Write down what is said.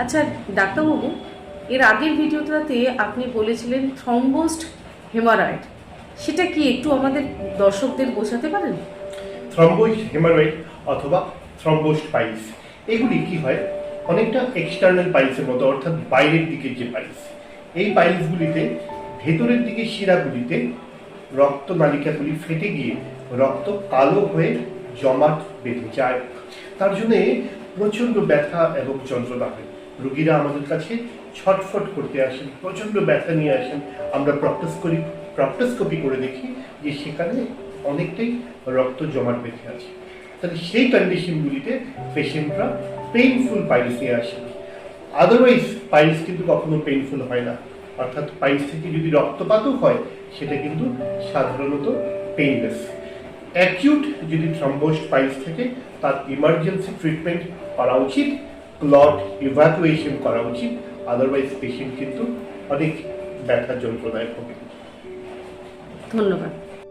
আচ্ছা ডাক্তারবাবু, এর আগের ভিডিওটাতে আপনি বলেছিলেন থ্রম্বোসড হেমারয়েড, সেটা কি একটু আমাদের দর্শকদের বোঝাতে পারেন? থ্রম্বোইড হেমারয়েড অথবা থ্রম্বোসড পাইলস, এগুলি কি হয়, অনেকটা এক্সটার্নাল পাইলসের মতো, অর্থাৎ বাইরের দিকে যে পাইলস, এই পাইলসগুলিতে ভেতরের দিকে শিরাগুলিতে রক্ত নালিকাগুলি ফেটে গিয়ে রক্ত কালো হয়ে জমাট বেঁধে যায়। তার জন্যে প্রচণ্ড ব্যথা এবং যন্ত্রণা হয়। রোগীরা আমাদের কাছে ছটফট করতে আসেন, প্রচণ্ড ব্যথা নিয়ে আসেন। আমরা প্রক্টোস্কোপি করে দেখি যে সেখানে অনেকটাই রক্ত জমাট বেঁধে আছে। তাহলে সেই কন্ডিশনগুলিতে পেশেন্টরা পেইনফুল পাইলস নিয়ে আসেন। আদারওয়াইজ পাইলস কিন্তু কখনো পেইনফুল হয় না, অর্থাৎ পাইলস থেকে যদি রক্তপাতও হয় সেটা কিন্তু সাধারণত পেইনলেস। অ্যাকিউট যদি থ্রম্বোসড পাইলস থেকে তার ইমার্জেন্সি ট্রিটমেন্ট করা উচিত, ক্লট ইভ্যাকুয়েশন করা উচিত, আদারওয়াইজ পেশেন্ট কিন্তু অনেক ব্যথা যন্ত্রণায় ভোগে। ধন্যবাদ।